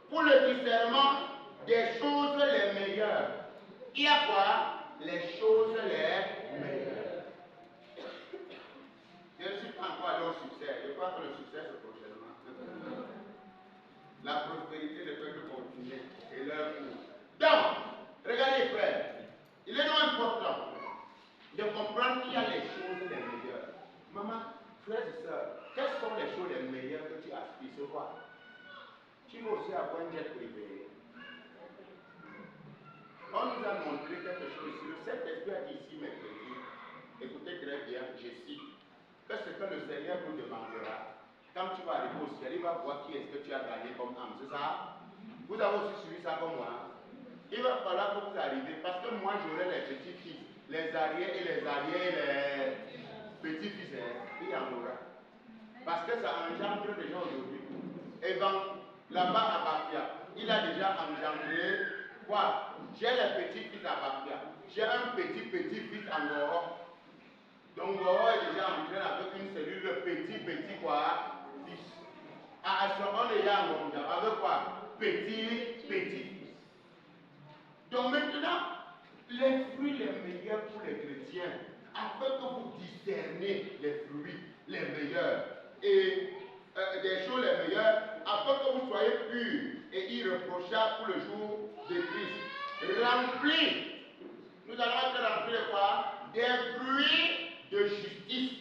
pour le discernement des choses les meilleures. Il y a quoi? Les choses les meilleures. Je ne suis pas encore allé au succès. Je crois que le succès c'est prochainement. La prospérité ne peut que continuer. Et leur cours. Donc, regardez frères, il est donc important de comprendre qu'il y a les choses les meilleures. Maman, frères et sœurs, quelles sont les choses les meilleures que tu aspires? C'est quoi? Tu veux aussi avoir un jet privé. On nous a montré quelque chose ici. Le Saint-Esprit a dit ici mercredi, écoutez très bien, je cite, que ce que le Seigneur vous demandera, quand tu vas arriver au ciel, il va voir qui est-ce que tu as gagné comme âme, c'est ça? Vous avez aussi suivi ça comme moi? Il va falloir que vous arriviez, parce que moi j'aurai les petits-fils, les arrières et les petits-fils, il y en aura. Parce que ça engendre déjà aujourd'hui. Et donc, là-bas à Bafia, il a déjà engendré quoi? J'ai les petits-fils à Bafia. J'ai un petit-petit-fils en Goro. Donc Goro est déjà en train avec une cellule, le petit quoi? Fils. À Asomon et Yangonga, avec quoi? Petit-fils. Donc maintenant, les fruits les meilleurs pour les chrétiens, afin que vous discernez les fruits les meilleurs et des choses les meilleures, afin que vous soyez purs et irréprochables pour le jour de Christ. Remplis, nous allons être remplis de quoi? Des fruits de justice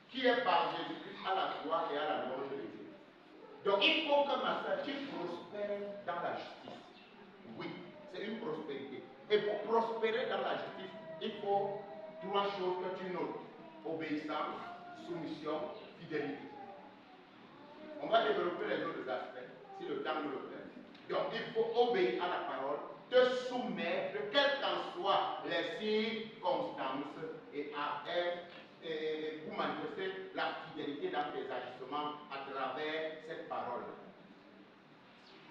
qui est par Jésus-Christ à la foi et à la gloire de Dieu. Donc il faut que ma soeur, tu prospères dans la justice. Oui, c'est une prospérité. Et pour prospérer dans la justice, il faut trois choses que tu notes. Obéissance, soumission, fidélité. On va développer les autres aspects si le temps nous le permet. Donc il faut obéir à la parole, te soumettre, quelles qu'en soient les circonstances, et pour manifester la fidélité dans tes agissements à travers cette parole.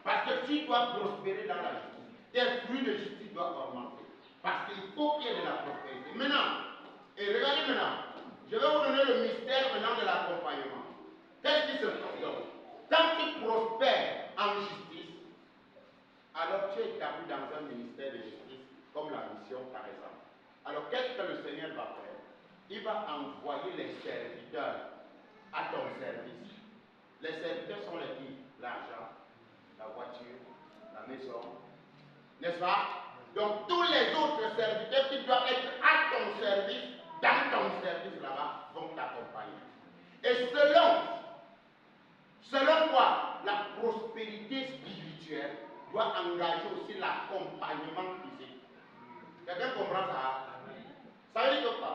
Parce que tu dois prospérer dans la justice. Tes fruits de justice doivent augmenter. Parce qu'il faut qu'il y ait de la prospérité. Maintenant, et regardez maintenant, je vais vous donner le mystère maintenant de l'accompagnement. Qu'est-ce qui se passe donc? Quand tu prospères en justice, alors tu es établi dans un ministère de justice, comme la mission par exemple. Alors qu'est-ce que le Seigneur va faire? Il va envoyer les serviteurs à ton service. Les serviteurs sont les qui? L'argent, la voiture, la maison, n'est-ce pas? Donc tous les autres serviteurs qui doivent être à ton service, dans ton service là-bas, vont t'accompagner. Et selon quoi? La prospérité spirituelle doit engager aussi l'accompagnement physique. Quelqu'un comprend ça? Ça veut dire que quoi?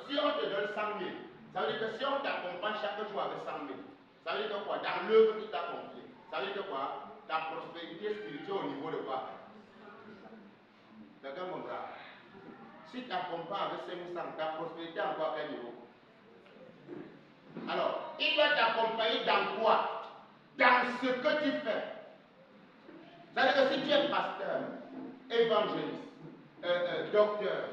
Si on te donne 100 000, ça veut dire que si on t'accompagne chaque jour avec 100 000, ça veut dire que quoi? Dans l'œuvre qui t'a confiée, ça veut dire que quoi? Ta prospérité spirituelle au niveau de quoi? Quelqu'un comprend? Si tu accompagnes avec 500, ta prospérité encore à quel niveau? Alors, il doit t'accompagner dans quoi? Dans ce que tu fais. C'est-à-dire que si tu es pasteur, évangéliste, docteur,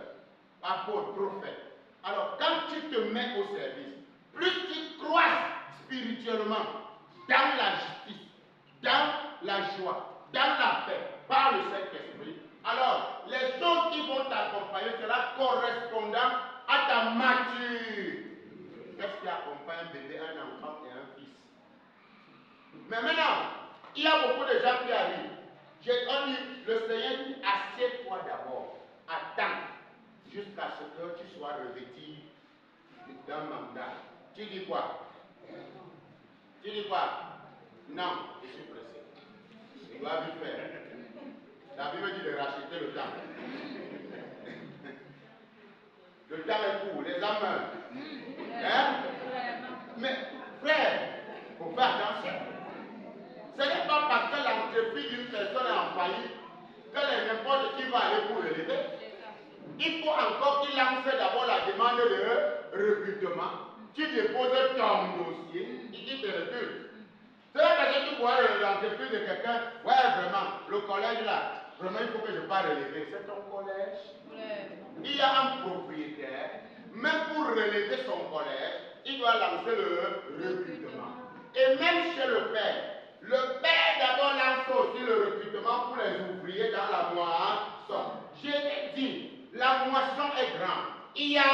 apôtre, prophète, alors quand tu te mets au service, plus tu crois spirituellement dans la justice, dans la joie, dans la paix, par le Saint-Esprit, alors les choses qui vont t'accompagner sera correspondant à ta maturité. Qu'est-ce qui accompagne un bébé, un enfant et un fils? Mais maintenant, il y a beaucoup de gens qui arrivent. On dit, le Seigneur dit, assieds-toi d'abord, attends, jusqu'à ce que tu sois revêtu d'un mandat. Tu dis quoi? Tu dis quoi? Non, je suis pressé. Je dois vite faire. La Bible dit de racheter le temps. Le temps est court, les âmes meurent. Hein? Mais, frère, il faut faire attention. Ce n'est pas parce que l'entreprise d'une personne est en faillite que n'importe qui va aller pour l'élever. Il faut encore qu'il lance d'abord la demande de recrutement. Tu déposes ton dossier, il te recrute. C'est là que tu vois l'entreprise de quelqu'un, ouais, vraiment, le collège là, vraiment, il faut que je pas relever. C'est ton collège. Ouais. Il y a un propriétaire, même pour relever son collège, il doit lancer le recrutement. Et même chez le père d'abord moisson est grande. Il y a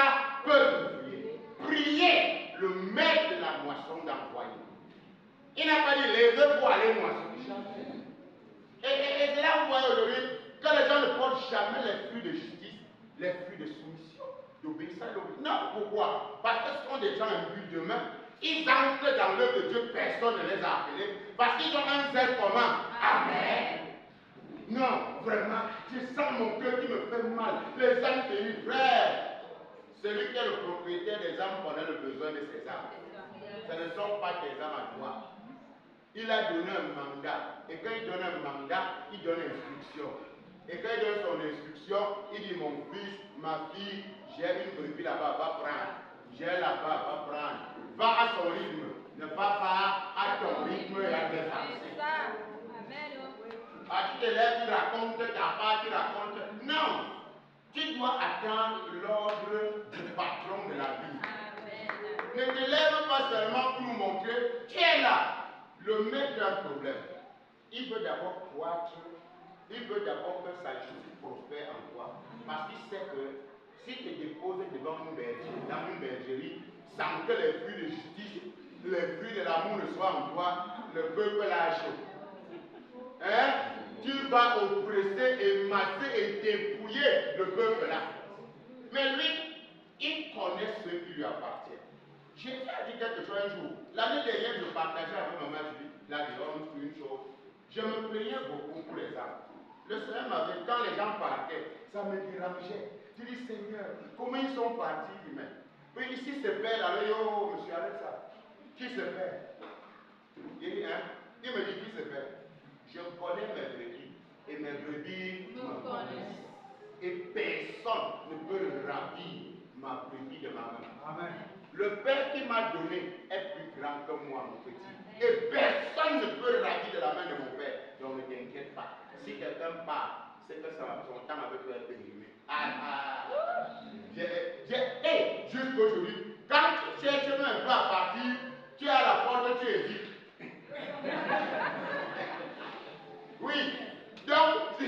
peu d'ouvriers. Priez le maître de la moisson d'envoyer. Il n'a pas dit levez pour aller moissonner. Et c'est là où vous voyez aujourd'hui, quand les gens ne portent jamais les fruits de justice, les fruits de soumission, d'obéissance. Non, pourquoi? Parce que ce sont des gens imbus d'eux-mêmes. Ils entrent dans l'œuvre de Dieu, personne ne les a appelés, parce qu'ils ont un zèle commun. Amen. Non, vraiment, je sens mon cœur qui me fait mal. Les âmes bénies, frère. Celui qui est le propriétaire des âmes connaît le besoin de ses âmes. Ce ne sont pas tes âmes à toi. Il a donné un mandat. Et quand il donne un mandat, il donne instruction. Et quand il donne son instruction, il dit mon fils, ma fille, j'ai une brebis là-bas, va prendre. J'ai là-bas, va prendre. Va à son rythme. Ne va pas à ton rythme et à tes pensées. Ah, tu te lèves, tu racontes ta part, tu racontes. Non! Tu dois attendre l'ordre du patron de la vie. Ne te lève pas seulement pour nous montrer, tu es là. Le maître a un problème. Il veut d'abord croître, il veut d'abord que sa justice prospère en toi, parce qu'il sait que s'il te dépose devant une bergerie, dans une bergerie, sans que les fruits de justice, les fruits de l'amour ne soient en toi, le peuple lâche. Hein? Tu vas oppresser et masser et dépouiller le peuple là. Mais lui, il connaît ce qui lui appartient. J'ai dit quelque chose un jour. L'année dernière, je partageais avec maman Julie la violence une chose. Je me plaignais beaucoup pour les âmes. Le Seigneur m'avait, quand les gens partaient, ça me dérangeait. Je dis, Seigneur, comment ils sont partis, lui-même? Oui, ici se perd, alors yo, monsieur, arrête ça. Qui se perd? Il dit, hein? Il me dit, qui se perd? Je connais mes brebis, et mes brebis me connaissent. Et personne ne peut ravir ma brebis de ma main. Amen. Le Père qui m'a donné est plus grand que moi, mon petit. Et personne ne peut ravir de la main de mon Père. Donc ne t'inquiète pas. Si quelqu'un part, c'est que son temps avec toi est périmé. Jusqu'aujourd'hui, quand tu cherches un peu à partir, tu es à la porte, tu hésites. Oui. Donc, si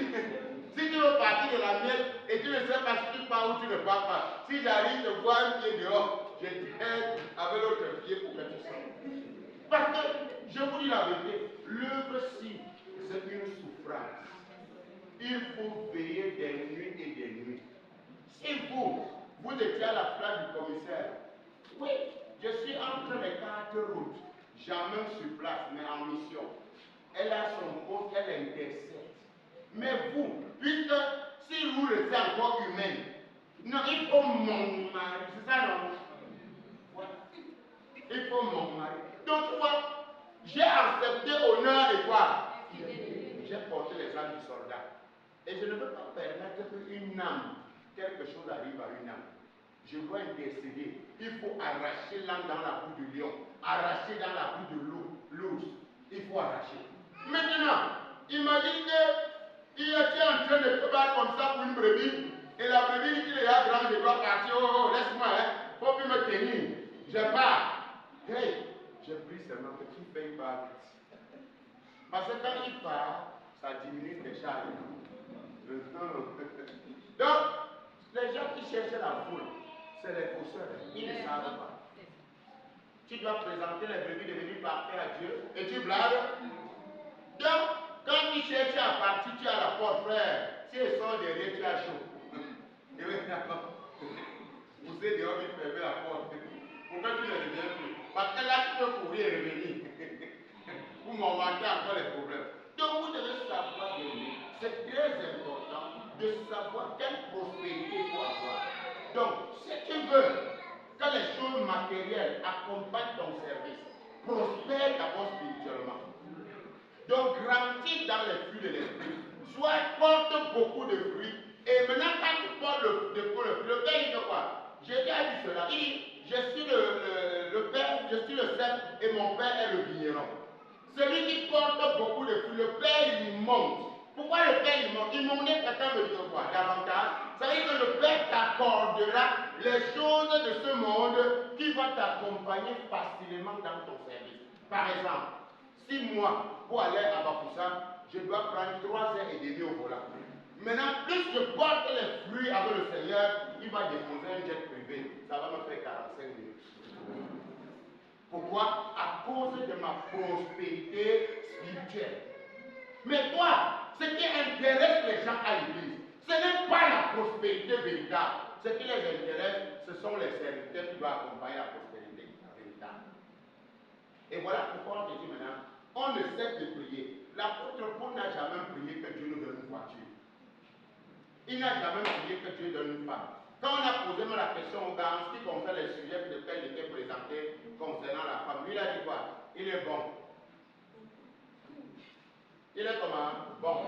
tu veux partir de la mienne et tu ne sais pas si tu pars ou tu ne pars pas, si j'arrive te voir un pied dehors, je t'aide avec l'autre pied pour que tu sortes. Parce que, je vous dis la vérité, l'œuvre-ci, c'est une souffrance. Il faut veiller des nuits et des nuits. Si vous étiez à la place du commissaire, oui, je suis entre les 4 routes, jamais sur place, mais en mission. Elle a son poste, elle intercède. Mais vous, puisque si vous restez encore humaine, non, il faut mon mari, c'est ça non? Ouais. Il faut mon mari. Donc tu vois, j'ai accepté honneur et quoi? J'ai porté les âmes du soldat. Et je ne peux pas permettre qu'une âme, quelque chose arrive à une âme. Je dois intercéder. Il faut arracher l'âme dans la boue du lion, arracher dans la boue de l'ours. Il faut arracher. Maintenant, imagine que tu es en train de te battre comme ça pour une brebis, et la brebis dit qu'il est grand, je dois partir. Oh, laisse-moi, hein. Faut plus me tenir. Je pars. Hey, je prie seulement que tu ne payes pas vite. Parce que quand il part, ça diminue tes charges. Donc, les gens qui cherchent la foule, c'est les fausseurs. Ils ne savent pas. Tu dois présenter les brebis devenues parfaites à Dieu et tu blagues. Donc, quand tu cherches à partir, tu as la porte, frère. Si elle sort derrière, tu as chaud. Vous êtes dehors, tu fermes la porte. Pourquoi tu ne reviens plus? Parce que là, tu peux courir et revenir. Vous m'augmentez encore les problèmes. Donc, vous devez savoir, c'est très important de savoir quelle prospérité il faut avoir. Donc, si tu veux que les choses matérielles accompagnent ton service, prospère d'abord spirituellement. Donc, grandis dans les fruits de l'esprit. Soit porte beaucoup de fruits. Et maintenant, quand tu portes le fruit, le Père, il dit quoi? J'ai déjà dit cela. Il dit, je suis le Père, je suis le Seigneur, et mon Père est le vigneron. Celui qui porte beaucoup de fruits, le Père, il monte. Pourquoi le Père, il monte? Il monte, quelqu'un me dit quoi? Davantage. Ça veut dire que le Père t'accordera les choses de ce monde qui vont t'accompagner facilement dans ton service. Par exemple, si moi, pour aller à Bafoussa, je dois prendre 3 heures et demie au volant. Maintenant, plus je porte les fruits avec le Seigneur, il va déposer un jet privé. Ça va me faire 45 minutes. Pourquoi? À cause de ma prospérité spirituelle. Mais toi, ce qui intéresse les gens à l'église, ce n'est pas la prospérité véritable. Ce qui les intéresse, ce sont les serviteurs qui doivent accompagner la prospérité véritable. Et voilà pourquoi on te dit maintenant, on ne cesse de prier. L'apôtre Paul n'a jamais prié que Dieu nous donne une voiture. Il n'a jamais prié que Dieu donne une femme. Quand on a posé la question au gars, en ce qui concerne les sujets de lesquels il était présenté concernant la femme, lui il a dit quoi? Il est bon. Il est comment? Bon.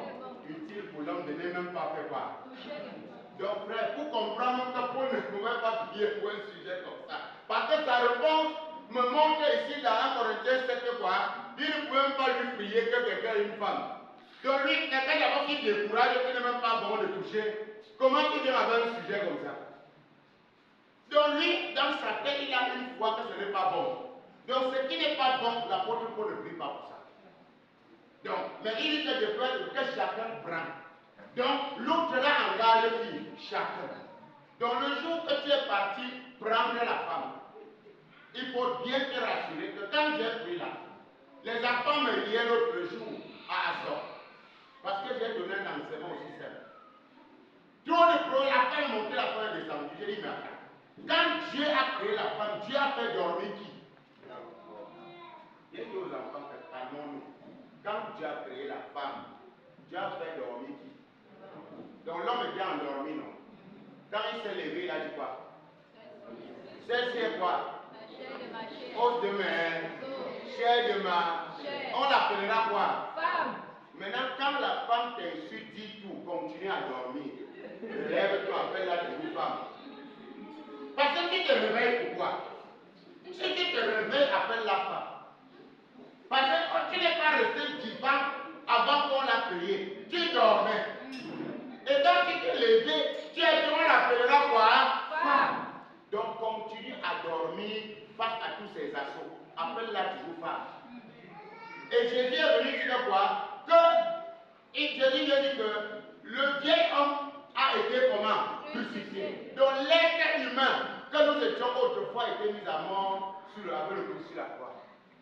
Utile pour l'homme de ne même pas faire quoi? Donc frère, pour comprendre que Paul ne pouvait pas prier pour un sujet comme ça. Parce que sa réponse me montre ici dans 1 Corinthiens 7 quoi? Il ne pouvait même pas lui prier que quelqu'un ait une femme. Donc lui, quelqu'un d'abord qui décourage et qui n'est même pas bon de toucher. Comment tu viens avec un sujet comme ça? Donc lui, dans sa tête, il a une foi que ce n'est pas bon. Donc ce qui n'est pas bon, l'apôtre Paul ne prie pas pour ça. Donc, mais il dit que de peur que chacun prend. Donc l'autre là engage qui? Chacun. Donc le jour que tu es parti prendre la femme, il faut bien te rassurer que quand j'ai pris là, les enfants me liaient l'autre jour à Assor. Parce que j'ai donné un enseignement aussi simple. Trop de problèmes, la femme est montée, la femme est descendue. J'ai dit, mais attends. Quand Dieu a créé la femme, Dieu a fait dormir qui? J'ai dit aux enfants, calmons-nous. Quand Dieu a créé la femme, Dieu a fait dormir qui? Donc l'homme était endormi, non? Quand il s'est levé, il a dit quoi? C'est quoi? Os de mes, chair de ma. On l'appellera quoi? Femme. Maintenant, quand la femme t'insulte, dis tout, continue à dormir. Lève-toi, appelle-la de femme. Parce que tu te réveilles pourquoi? Si tu te réveilles, appelle la femme. Parce que tu n'es pas resté vivant avant qu'on l'a prié. Tu dormais. Et donc tu t'es levé, tu es dit, on l'appellera quoi? Femme. Donc continue à dormir face à tous ces assauts. Appelle-la toujours femme. Et Jésus est venu dire quoi? Que Jésus vient dire que le vieil homme a été comment? Crucifié. Donc l'être humain que nous étions autrefois été mis à mort avec le Christ sur la croix.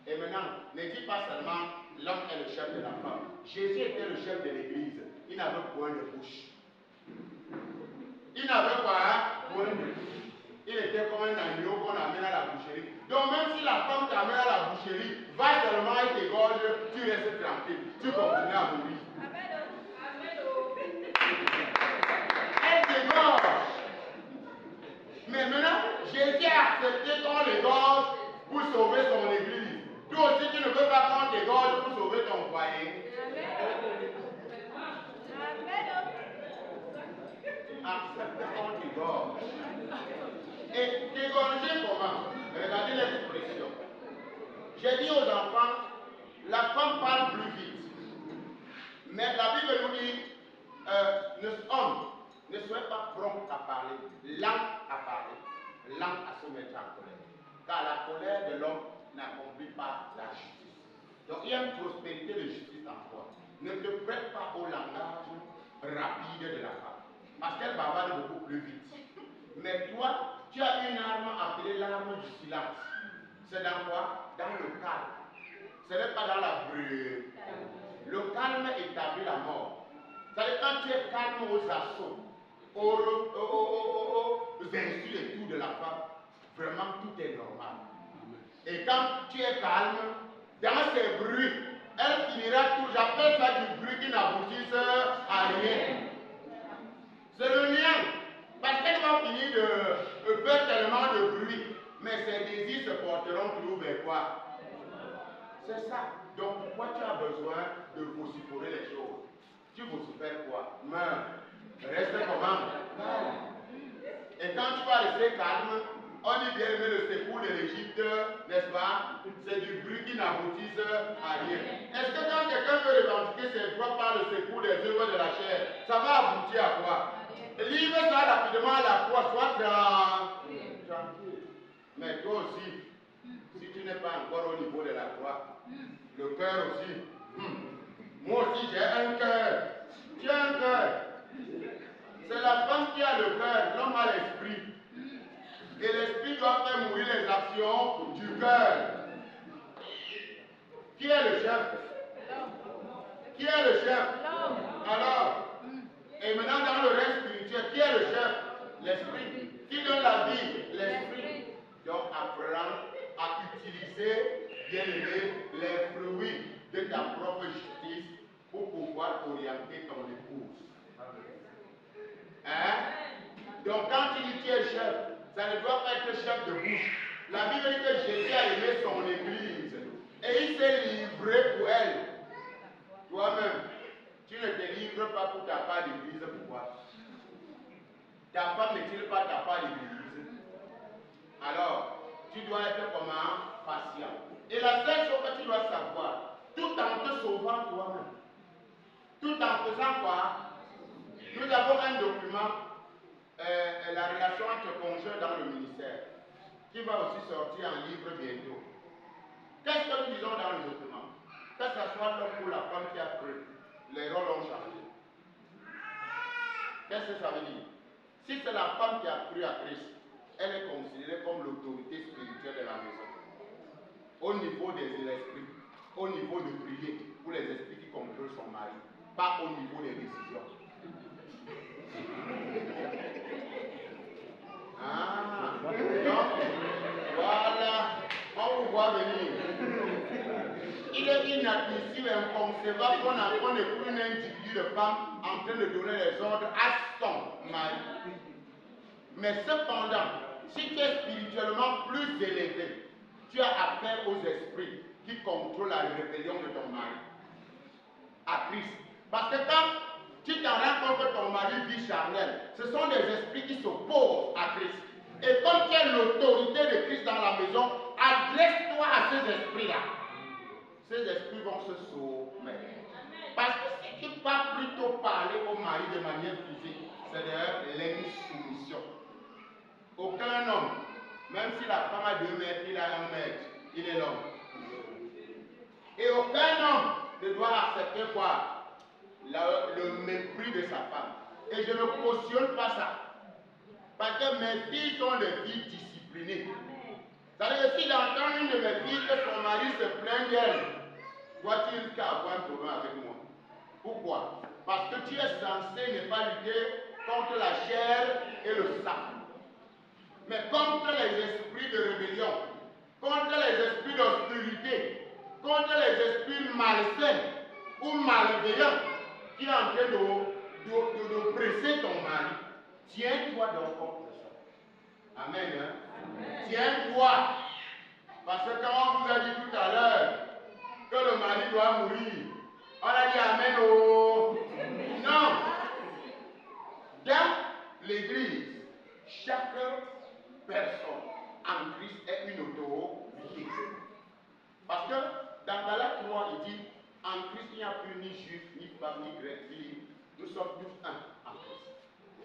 Et maintenant, ne dis pas seulement l'homme est le chef de la femme. Jésus était le chef de l'église. Il n'avait point de bouche. Il n'avait pas point de bouche. Il était comme un agneau qu'on amène à la boucherie. Donc même si la femme t'amène à la boucherie, va seulement et t'égorge, tu restes tranquille. Tu continues à mourir. Elle t'égorge. Mais maintenant, Jésus a accepté qu'on l'égorge pour sauver son église. Toi aussi, tu ne veux pas qu'on t'égorge pour sauver ton foyer. Accepte qu'on t'égorge. Et t'égorger comment? Regardez l'expression. J'ai dit aux enfants, la femme parle plus vite. Mais la Bible nous dit, homme, ne soyez pas prompt à parler, lent à parler, lent à se mettre en colère. Car la colère de l'homme n'accomplit pas la justice. Donc il y a une prospérité de justice en toi. Ne te prête pas au langage rapide de la femme. Parce qu'elle bavarde beaucoup plus vite. Mais toi, tu as une arme appelée l'arme du silence. C'est dans quoi? Dans le calme. Ce n'est pas dans la brûle. Le calme établit la mort. C'est-à-dire quand tu es calme aux assauts, aux insultes et tout de la femme, vraiment tout est normal. Et quand tu es calme, dans ces bruits, elle finira tout. J'appelle ça du bruit qui n'aboutisse à rien. C'est le mien. Parce qu'elle va finir de faire tellement de bruit. Mais ses désirs se porteront toujours vers quoi? C'est ça. Donc pourquoi tu as besoin de vociférer les choses? Tu vocifères quoi? Meurs. Reste comment? Et quand tu vas rester calme, on dit bien aimé le secours de l'Égypte, n'est-ce pas? C'est du bruit qui n'aboutisse à rien. Est-ce que quand quelqu'un veut revendiquer ses droits par le secours des œuvres de la chair, ça va aboutir à quoi? Livre ça rapidement à la croix, sois tranquille. Mais toi aussi, si tu n'es pas encore au niveau de la croix, le cœur aussi. Moi aussi j'ai un cœur. Tu as un cœur. motivation du cœur. Qui est le chef? Qui est le chef? Alors, et maintenant dans le règne spirituel, qui est le chef? L'esprit. Qui donne la vie? L'esprit. Donc apprends à utiliser, bien aimé, les fruits de ta propre justice pour pouvoir orienter ton épouse. Hein? Donc quand tu dis tu es chef, ça ne doit pas être chef de bouche. La Bible dit que Jésus a aimé son église et il s'est livré pour elle. Toi-même, tu ne te livres pas pour ta part d'église. Pourquoi? Ta femme n'est-il pas ta part d'église? Alors, tu dois être comment? Patient. Et la seule chose que tu dois savoir, tout en te sauvant toi-même, tout en faisant quoi? Nous avons un document, la relation entre conjoints dans le ministère, qui va aussi sortir en livre bientôt. Qu'est-ce que nous disons dans le document? Que ce soit l'homme ou la femme qui a cru, les rôles ont changé. Qu'est-ce que ça veut dire? Si c'est la femme qui a cru à Christ, elle est considérée comme l'autorité spirituelle de la maison. Au niveau des esprits, au niveau de prier pour les esprits qui contrôlent son mari, pas au niveau des décisions. Ah, donc, voilà, on vous voit venir. Il est inadmissible et inconcevable qu'on ait un individu de femme en train de donner les ordres à son mari. Mais cependant, si tu es spirituellement plus élevé, tu as affaire aux esprits qui contrôlent la rébellion de ton mari. À Christ. Parce que quand tu t'en rends compte que ton mari vit charnel, ce sont des esprits qui s'opposent à Christ. Et comme tu es l'autorité de Christ dans la maison, adresse-toi à ces esprits-là. Ces esprits vont se soumettre. Parce que si tu vas plutôt parler au mari de manière physique, c'est de l'insoumission. Aucun homme, même si la femme a 2 mètres, il a 1 mètre, il est l'homme. Et aucun homme ne doit accepter quoi? Le mépris de sa femme. Et je ne cautionne pas ça. Parce que mes filles sont des filles disciplinées. C'est-à-dire que si j'entends une de mes filles que son mari se plaint d'elle, doit-il avoir un problème avec moi? Pourquoi? Parce que tu es censé ne pas lutter contre la chair et le sang, mais contre les esprits de rébellion, contre les esprits d'obscurité, contre les esprits malsains ou malveillants qui sont en train de presser ton mari. Tiens-toi donc contre ça. Amen. Hein? Tiens-toi. Parce que quand on vous a dit tout à l'heure que le mari doit mourir, on a dit Amen. Oh. Non. Dans l'église, chaque personne en Christ est une autorité. Parce que dans Galates 3, il dit en Christ il n'y a plus ni juif, ni femme, ni grec, ni libre. Nous sommes tous un en Christ.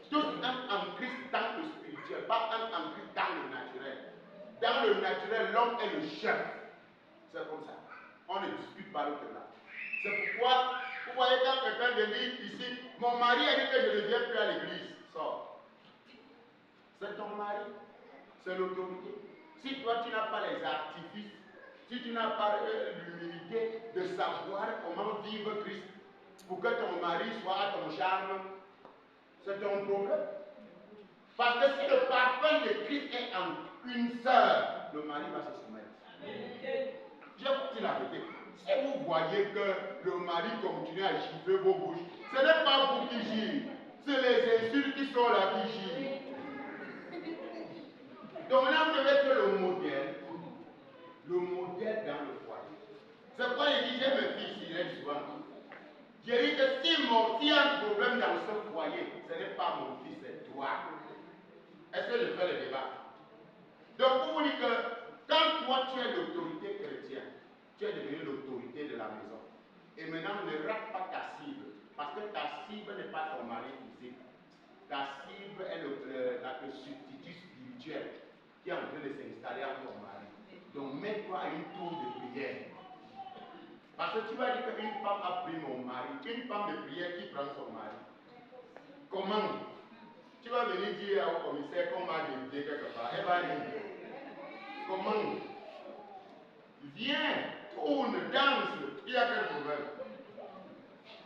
Tous un en Christ dans le spirituel, pas un en Christ dans le naturel. Dans le naturel, l'homme est le chef. C'est comme ça. On ne dispute pas l'autre là. C'est pourquoi, vous voyez quand quelqu'un vient dire ici, mon mari a dit que je ne viens plus à l'église. Sors. C'est ton mari. C'est l'autorité. Si toi tu n'as pas les artifices, si tu n'as pas l'humilité de savoir comment vivre Christ pour que ton mari soit à ton charme, c'est ton problème. Parce que si le parfum de Christ est en une sœur, le mari va se soumettre. Je vous dis la vérité. Si vous voyez que le mari continue à gifler vos bouches, ce n'est pas vous qui gîtes, c'est les insultes qui sont là qui gîtent. Donc là, vous devez être le modèle dans le foyer. C'est pourquoi il dit, j'ai mes filles, il est souvent. J'ai dit que s'il y a un problème dans ce foyer, ce n'est pas mon fils, c'est toi. Est-ce que je fais le débat? Donc, pour vous dire que quand toi tu es l'autorité chrétienne, tu es devenu l'autorité de la maison. Et maintenant, ne rate pas ta cible. Parce que ta cible n'est pas ton mari physique. Ta cible est le substitut spirituel qui est en train de s'installer en ton mari. Donc, mets-toi à une tour de prière. Parce que tu vas dire qu'une femme a pris mon mari, une femme de prière qui prend son mari. Comment? Tu vas venir dire au commissaire qu'on m'a dédié quelque part. Elle va dire. Comment? Viens, tourne, danse. Il y a quel problème?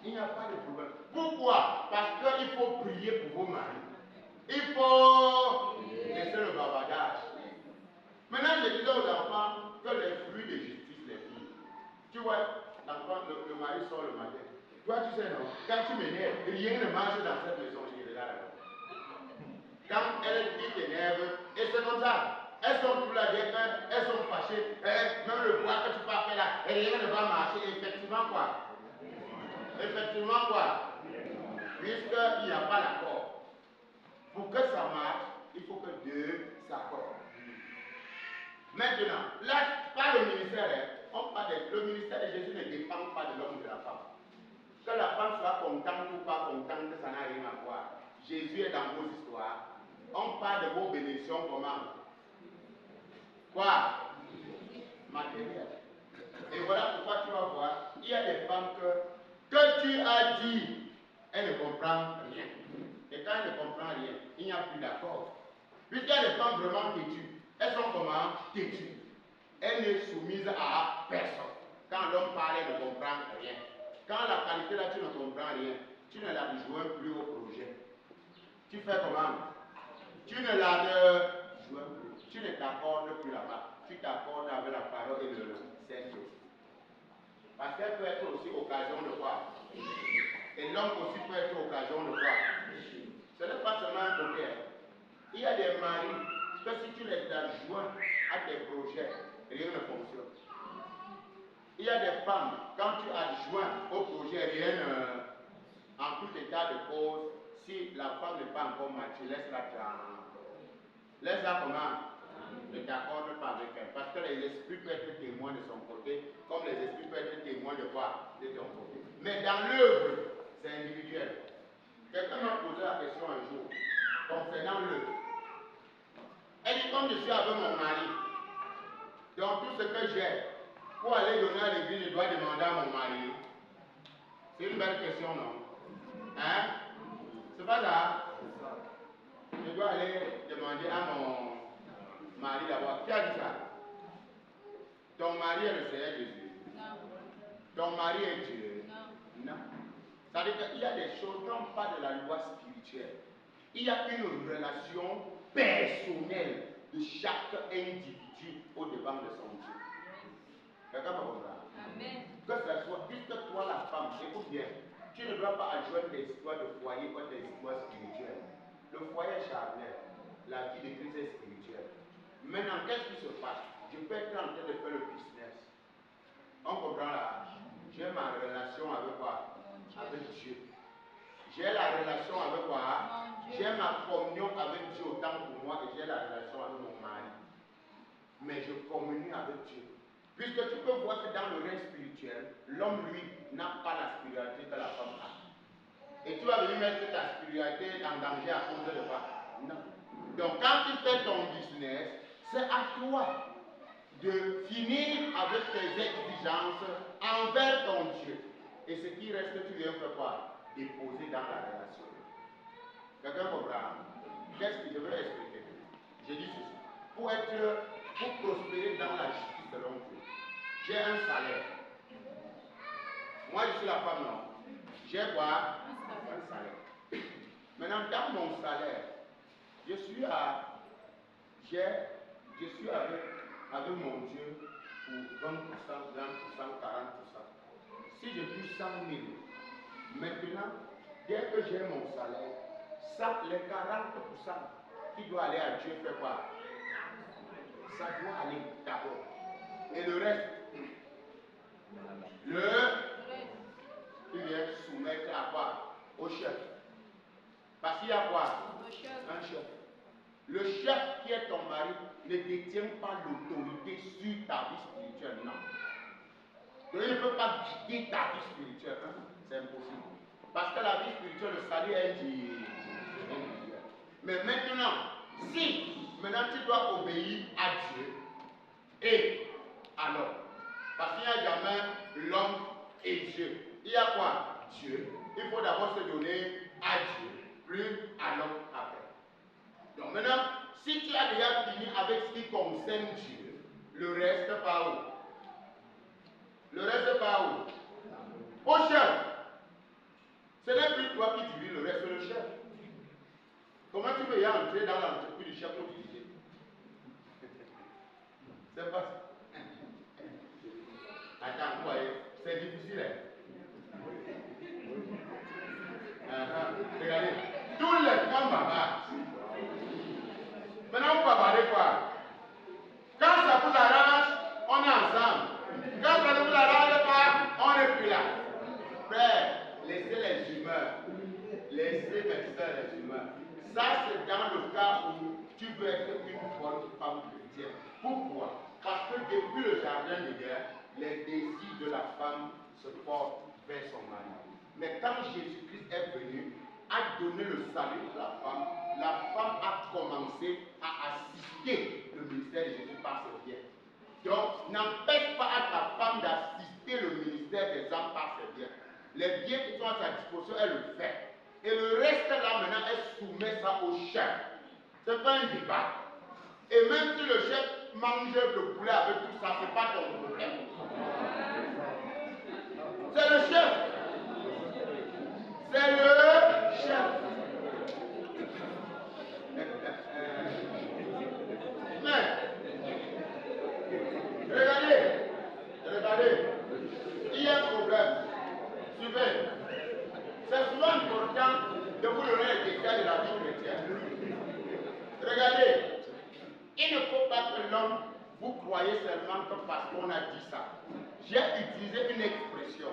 Il n'y a pas de problème. Pourquoi? Parce qu'il faut prier pour vos maris. Il faut laisser le bavardage. Maintenant, je disais aux enfants que les fruits de justice les filles. Tu vois, l'enfant, le mari sort le matin. Toi, tu sais, non? Quand tu m'énerves, rien ne marche dans cette maison. Je dis, regarde là. Quand elle t'énerve, et c'est comme ça. Elles sont tout là, elles sont fâchées. Même le bois que tu peux faire là, rien ne va marcher. Effectivement, quoi? Effectivement, quoi? Puisqu'il n'y a pas l'accord. Pour que ça marche, il faut que deux s'accordent. Maintenant, là, par le ministère, on parle le ministère de Jésus ne dépend pas de l'homme et de la femme. Que la femme soit contente ou pas contente, ça n'a rien à voir. Jésus est dans vos histoires. On parle de vos bénédictions comment? Quoi? Matériel. Et voilà pourquoi tu vas voir, il y a des femmes que tu as dit, elles ne comprennent rien. Et quand elles ne comprennent rien, il n'y a plus d'accord. Puisqu'il y a des femmes vraiment têtues, elles sont comment? Têtues. Elles ne soumisent à personne. Quand l'homme parle, elle ne comprend rien. Quand la qualité là, tu ne comprends rien, tu ne la rejoins plus au projet. Tu fais comment? Tu ne la rejoins plus. Tu ne t'accordes plus là-bas. Tu t'accordes avec la parole et le Saint-Esprit. Parce qu'elle peut être aussi occasion de quoi? Et l'homme aussi peut être occasion de quoi? Ce n'est pas seulement un côté. Il y a des maris que si tu les adjoins à des projets, rien ne fonctionne. Il y a des femmes, quand tu adjoins au projet, rien ne... En tout état de cause, si la femme n'est pas encore mature, laisse-la laisse-la comment? Ne t'accorde pas avec elle. Parce que les esprits peuvent être témoins de son côté, comme les esprits peuvent être témoins de quoi? De ton côté. Mais dans l'œuvre, c'est individuel. Quelqu'un m'a posé la question un jour, concernant l'œuvre. Elle dit, comme je suis avec mon mari, donc tout ce que j'ai, pour aller donner à l'église, je dois demander à mon mari. C'est une belle question, non? Hein? C'est pas ça? Je dois aller demander à mon mari d'abord. Qui a dit ça? Ton mari est le Seigneur Jésus. Non. Ton mari est Dieu. Non. Non. C'est-à-dire qu'il y a des choses, quand on parle de la loi spirituelle, il y a une relation personnelle de chaque individu au devant de son Dieu. Quelqu'un va comprendre? Amen. Que ce soit, puisque toi la femme, écoute bien, tu ne dois pas adjoindre tes histoires de foyer ou tes histoires spirituelles. Le foyer est charnel, la vie de Christ est spirituelle. Maintenant, qu'est-ce qui se passe? Je peux être en train de faire le business. On comprend là? J'ai ma relation avec quoi? Avec Dieu. J'ai la relation avec quoi? J'ai ma communion avec Dieu autant pour moi et j'ai la relation avec mon mari. Mais je communie avec Dieu. Puisque tu peux voir que dans le règne spirituel, l'homme, lui, n'a pas la spiritualité que la femme a. Et tu vas venir mettre ta spiritualité en danger à cause de quoi? Non. Donc quand tu fais ton business, c'est à toi de finir avec tes exigences envers ton Dieu. Et ce qui reste, tu viens faire quoi? Déposer dans la relation. Quelqu'un comprend? Qu'est-ce que je veux expliquer? Je dis ceci. Pour prospérer dans la justice selon Dieu, j'ai un salaire. Moi, je suis la femme, non? J'ai quoi? Un salaire. Maintenant, dans mon salaire, je suis avec mon Dieu pour 20%, 20%, 40%. Si je touche 100 000, maintenant, dès que j'ai mon salaire, les 40% qui doit aller à Dieu fait quoi? Ça doit aller d'abord. Et le reste, tu viens soumettre à quoi? Au chef. Parce qu'il y a quoi? Un chef. Le chef qui est ton mari ne détient pas l'autorité sur ta vie spirituelle, non. Donc il ne peut pas guider ta vie spirituelle, hein? C'est impossible. Parce que la vie spirituelle, le salut est individuel. Mais maintenant, si maintenant tu dois obéir à Dieu, et alors, parce qu'il n'y a jamais l'homme et Dieu. Il y a quoi? Dieu. Il faut d'abord se donner à Dieu, plus à l'homme après. Donc maintenant, si tu as déjà fini avec ce qui concerne Dieu, Le reste par où? Le reste par où? Au chef. Ce n'est plus toi qui diriges le reste, c'est le chef. Comment tu veux y entrer dans l'entreprise du chef pour diriger? C'est pas ça. Attends, vous voyez, c'est difficile. Hein? Regardez, tous les femmes bavardent. Maintenant, vous bavardez quoi? Quand ça vous arrange, on est ensemble. Quand ça ne vous arrange pas, on n'est plus là. Frère, laissez les humeurs. Laissez mes soeurs les humeurs. Ça, c'est dans le cas où tu veux être une bonne femme chrétienne. Pourquoi? Parce que depuis le jardin de guerre, les désirs de la femme se portent vers son mari. Mais quand Jésus-Christ est venu, a donné le salut à la femme a commencé à assister le ministère de Jésus par ses biens. Donc, n'empêche pas à ta femme d'assister le ministère des hommes par ses biens. Les biens qui sont à sa disposition, elle le fait. Et le reste là maintenant, elle soumet ça au chef. Ce n'est pas un débat. Et même si le chef mange le poulet avec tout ça, ce n'est pas ton problème. C'est le chef. C'est le chef. Mais, regardez, il y a un problème. Suivez. C'est souvent important de vous donner les détails de la vie chrétienne. Regardez, il ne faut pas que l'homme vous croyez seulement que parce qu'on a dit ça. J'ai utilisé une expression.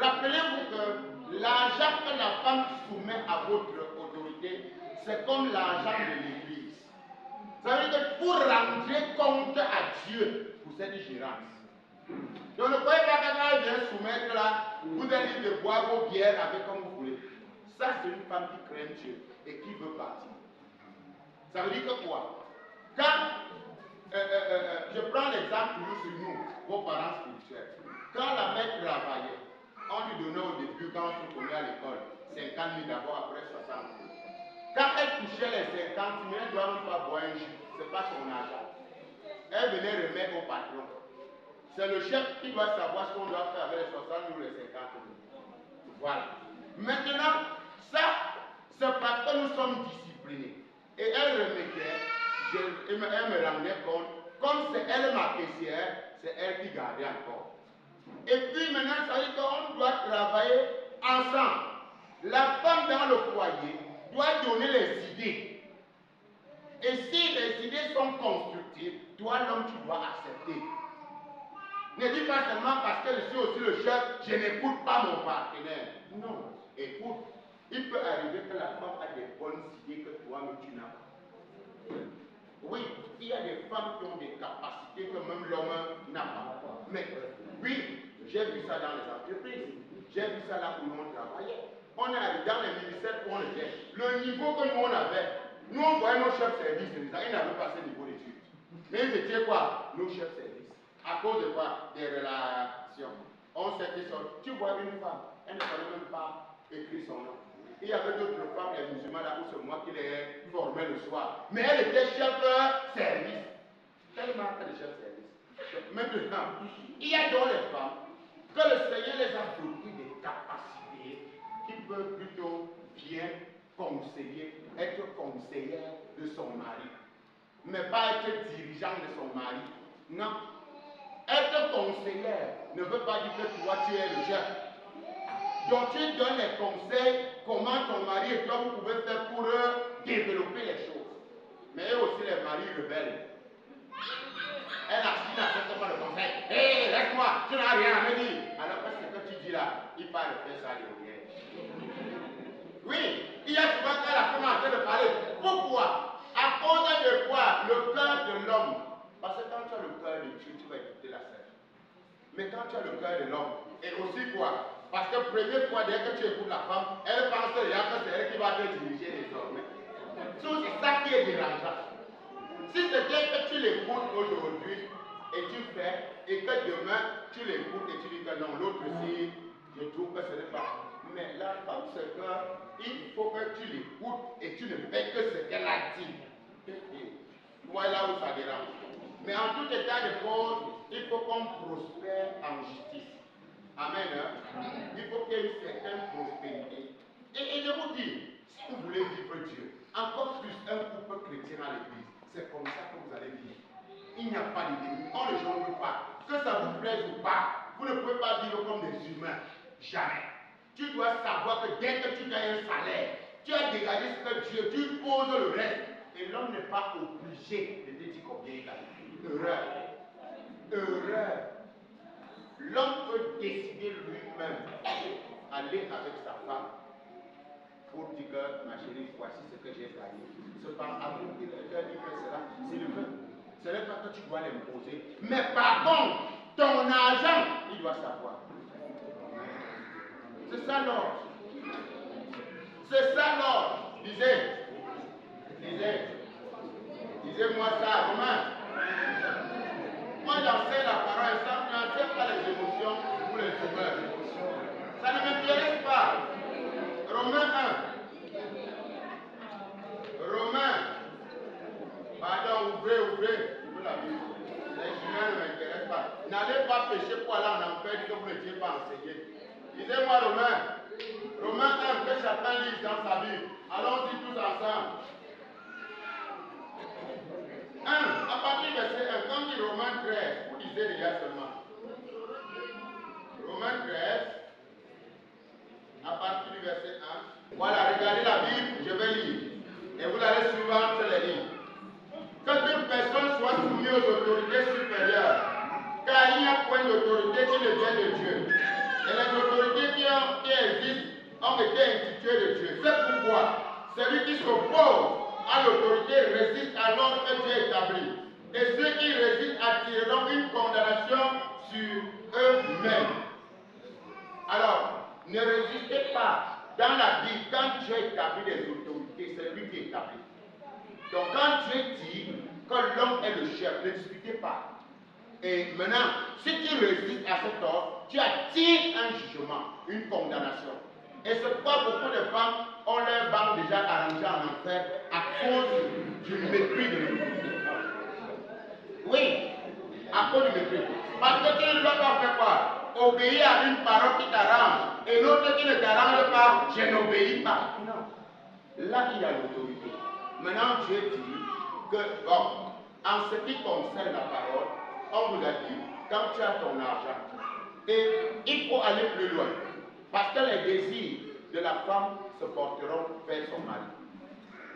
Rappelez-vous que l'argent que la femme soumet à votre autorité, c'est comme l'argent de l'Église. Ça veut dire que pour rendre compte à Dieu pour cette gérance. Donc ne croyez pas que quand elle vient soumettre là, vous allez de boire vos bières avec comme vous voulez. Ça, c'est une femme qui craint Dieu et qui veut partir. Ça veut dire que quoi? Quand je prends l'exemple sur nous, vos parents spirituels. Quand la mère travaillait, on lui donnait au début, quand on se connaît à l'école, 50 000 d'abord, après 60 000. Quand elle touchait les 50 000, elle ne doit même pas boire un jus, ce n'est pas son argent. Elle venait remettre au patron. C'est le chef qui doit savoir ce qu'on doit faire avec les 60 000 ou les 50 000. Voilà. Maintenant, ça, c'est parce que nous sommes disciplinés. Et elle remettait, elle me rendait compte, comme c'est elle ma caissière, c'est elle qui gardait encore. Et puis maintenant, ça veut dire qu'on doit travailler ensemble. La femme dans le foyer doit donner les idées. Et si les idées sont constructives, toi l'homme, tu dois accepter. Ne dis pas seulement parce que je suis aussi le chef, je n'écoute pas mon partenaire. Non, écoute. Il peut arriver que la femme a des bonnes idées que toi, mais tu n'as pas. Oui, il y a des femmes qui ont des capacités que même l'homme n'a pas. Mais oui, j'ai vu ça dans les entreprises. J'ai vu ça là où nous on travaillait. On est arrivé dans les ministères où on était. Le niveau que nous on avait, nous on voyait nos chefs services, ils n'avaient pas ce niveau d'études. Mais ils étaient quoi? Nos chefs services. À cause de quoi? Des relations. On sait qu'ils sont. Tu vois une femme, elle ne connaît même pas écrire son nom. Il y avait d'autres femmes, les musulmans là où c'est moi qui les formais le soir. Mais elle était chef service. Tellement que les chefs service. Maintenant, il y a donc les femmes que le Seigneur les a dotés des capacités qui peuvent plutôt bien conseiller, être conseillère de son mari. Mais pas être dirigeant de son mari. Non. Être conseillère ne veut pas dire que toi tu es le chef. Donc tu donnes les conseils, comment ton mari et toi vous pouvez faire pour développer les choses. Mais eux aussi les maris rebelles. Elle n'accepte pas le conseil. Hé, laisse-moi, tu n'as rien à me dire. Alors que ce que tu dis là, il parle de faire ça derrière. Oui, il y a souvent quand la femme est en train de parler. Pourquoi? À cause de quoi? Le cœur de l'homme. Parce que quand tu as le cœur de Dieu, tu vas écouter la scène. Mais quand tu as le cœur de l'homme, et aussi quoi? Parce que première fois, dès que tu écoutes la femme, elle pense déjà que c'est elle qui va te diriger désormais. C'est ça qui est dérangeant. Si c'est bien que tu l'écoutes aujourd'hui, et tu fais, et que demain, tu l'écoutes et tu dis que non, l'autre aussi, je trouve que ce n'est pas. Mais la femme, c'est qu'il faut que tu l'écoutes et tu ne fais que ce qu'elle a dit. Voilà où ça dérange. Mais en tout état de cause, il faut qu'on prospère en justice. Amen. Hein? Il faut qu'il y ait une certaine prospérité. Et je vous dis, si vous voulez vivre Dieu, encore plus un couple chrétien à l'église, c'est comme ça que vous allez vivre. Il n'y a pas d'idée. On ne jongle pas. Que ça vous plaise ou pas, vous ne pouvez pas vivre comme des humains. Jamais. Tu dois savoir que dès que tu gagnes un salaire, tu as dégagé ce que Dieu, tu poses le reste. Et l'homme n'est pas obligé de te dire combien il gagne. Erreur. Erreur. L'homme peut décider lui-même aller avec sa femme pour dire que ma chérie, voici ce que j'ai gagné. C'est par amour qu'il fait cela. C'est le fait. Ce n'est pas que tu dois l'imposer. Mais par contre, ton argent, il doit savoir. C'est ça l'ordre. C'est ça l'ordre. Lisez-moi ça, Romain. Moi j'enseigne la parole, ça ne m'intéresse pas les émotions ou les humeurs. Ça ne m'intéresse pas. Romains 1. Romains. Pardon, ouvrez la Bible. Les humeurs ne m'intéressent pas. N'allez pas pécher pour aller en enfer que vous n'étiez pas enseigné. Lisez-moi Romains 1, que chacun lise dans sa Bible. Allons-y tous ensemble. 1, à partir du verset 1, quand il dit Romains 13, vous lisez déjà seulement. Romains 13, à partir du verset 1. Voilà, regardez la Bible, je vais lire. Et vous allez suivre entre les lignes. Que toute personne soit soumise aux autorités supérieures, car il n'y a point d'autorité qui ne vient de Dieu. Et les autorités qui existent ont été instituées de Dieu. C'est pourquoi celui qui s'oppose à l'autorité résiste à l'ordre que Dieu établit. Et ceux qui résistent attireront une condamnation sur eux-mêmes. Alors, ne résistez pas. Dans la Bible, quand Dieu établit des autorités, c'est lui qui établit. Donc quand Dieu dit que l'homme est le chef, ne discutez pas. Et maintenant, si tu résistes à cet ordre, tu attires un jugement, une condamnation. Et c'est pourquoi beaucoup de femmes ont leur banque déjà arrangé en enfer à cause du mépris de l'autorité. Oui, à cause du mépris. Parce que tu ne dois pas faire quoi? Obéir à une parole qui t'arrange et l'autre qui ne t'arrange pas, je n'obéis pas. Non. Là, il y a l'autorité. Maintenant, Dieu dit que, bon, en ce qui concerne la parole, on vous a dit, quand tu as ton argent, et il faut aller plus loin. Parce que les désirs de la femme se porteront vers son mari.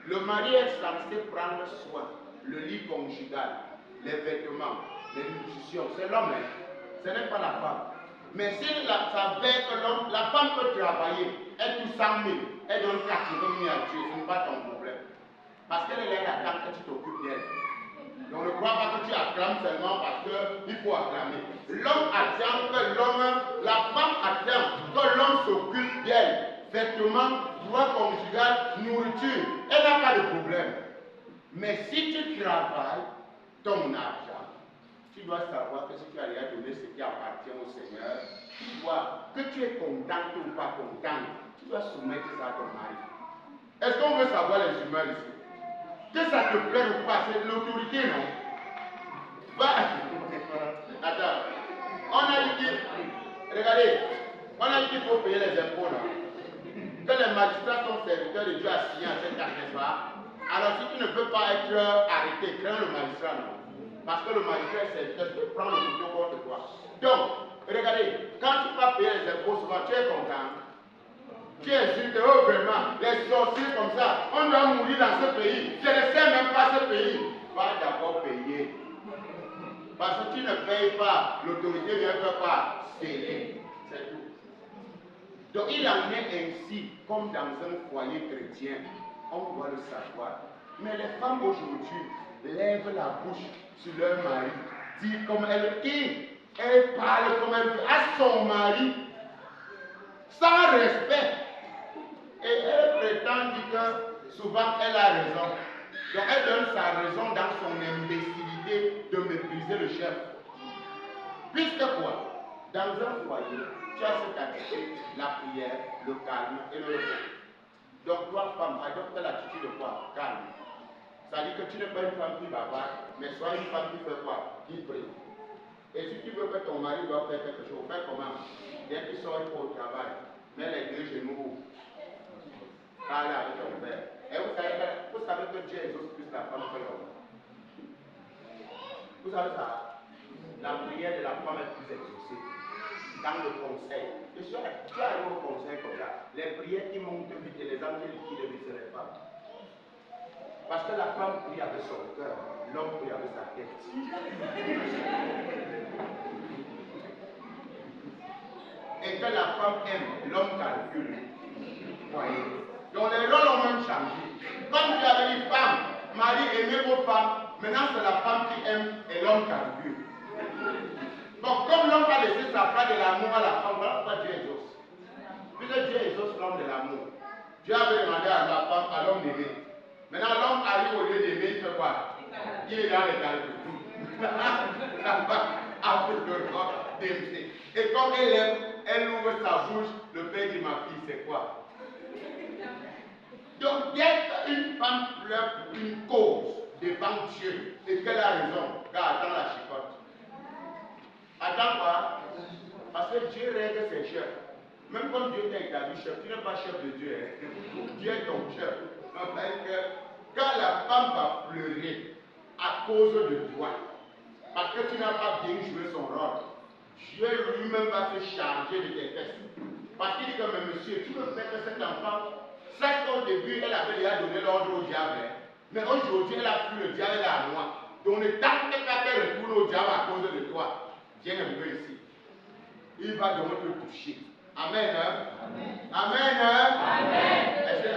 Le mari est censé prendre soin, le lit conjugal, les vêtements, les nutritions. C'est l'homme, hein? Ce n'est pas la femme. Mais si ça veut que l'homme, la femme peut travailler, elle touche 100 000, elle donne 80 000 à Dieu, ce n'est pas ton problème. Parce qu'elle est là d'attendre que tu t'occupes d'elle. Donc ne crois pas que tu acclames seulement parce qu'il faut acclamer. L'homme attend que l'homme, la femme attend que l'homme s'occupe d'elle. Vêtements, droit conjugal, nourriture. Elle n'a pas de problème. Mais si tu travailles ton argent, tu dois savoir que si tu as déjà donné ce qui appartient au Seigneur, tu dois, que tu es content ou pas content, tu dois soumettre ça à ton mari. Est-ce qu'on veut savoir les humains ici? Que ça te plaît ou pas, c'est de l'autorité, non? Attends, on a dit, regardez, on a dit qu'il faut payer les impôts, là. Que les magistrats sont serviteurs de Dieu assignés à cette carte, n'est-ce pas? Alors si tu ne peux pas être arrêté, crains le magistrat, non? Parce que le magistrat est serviteur, tu peux prendre le couteau contre toi. Donc, regardez, quand tu vas payer les impôts, souvent tu es content. Tu insultes, oh vraiment, les sorciers comme ça, on doit mourir dans ce pays. Je ne sais même pas ce pays. Va d'abord payer. Parce que tu ne payes pas, l'autorité vient faire pas sceller. C'est tout. Donc il en est ainsi, comme dans un foyer chrétien. On doit le savoir. Mais les femmes aujourd'hui lèvent la bouche sur leur mari, disent comme elle dit, elle parle comme elle veut à son mari, sans respect. Et elle prétend dire que souvent elle a raison. Donc elle donne sa raison dans son imbécilité de mépriser le chef. Puisque quoi? Dans un foyer, tu as cette attitude, la prière, le calme et le repos. Donc toi, femme, adopte l'attitude de quoi? Calme. Ça dit que tu n'es pas une femme qui bavarde, mais sois une femme qui fait quoi? Qui prie. Et si tu veux que ton mari doit faire quelque chose, fais comment? Dès qu'il sort, il faut au travail. Mets les deux genoux. Parle avec ton père. Et vous savez que Dieu exauce plus la femme que l'homme. Vous savez ça? La prière de la femme est plus exaucée. Dans le conseil. Et si tu arrives au conseil comme ça, les prières qui montent vite et les âmes qui liquident vite, c'est les femmes. Parce que la femme prie avec son cœur, l'homme prie avec sa tête. Et que la femme aime, l'homme calcule. Voyez. Donc les rôles ont même changé. Comme tu avais dit, femme, mari, aimez vos femmes, maintenant c'est la femme qui aime et l'homme calcule. Donc comme l'homme va laisser sa part de l'amour à la femme, voilà pourquoi Dieu exauce. Puisque Dieu exauce l'homme de l'amour. Dieu avait demandé à la femme, à l'homme d'aimer. Maintenant l'homme arrive au lieu d'aimer, il fait quoi? Il est dans les calculs. La femme a fait le droit d'aimer. Et comme elle aime, elle ouvre sa bouche, le père dit, ma fille, c'est quoi? Donc, dès qu'une femme pleure pour une cause devant Dieu et qu'elle a raison, car attends la chicotte. Attends quoi? Parce que Dieu règle ses chefs. Même comme Dieu t'a établi chef, tu n'es pas chef de Dieu. Hein? Dieu est ton chef. En fait que quand la femme va pleurer à cause de toi, parce que tu n'as pas bien joué son rôle, Dieu lui-même va se charger de tes fesses. Parce qu'il dit que, mais monsieur, tu veux faire que cet enfant, certes au début, elle avait déjà donné l'ordre au diable, hein, mais aujourd'hui, elle a fui le diable, elle est à moi. Donc ne tente pas qu'elle retourne au diable à cause de toi. Viens un peu ici. Il va donc te toucher. Amen. Hein? Amen. Amen. Hein? Amen. Est-ce que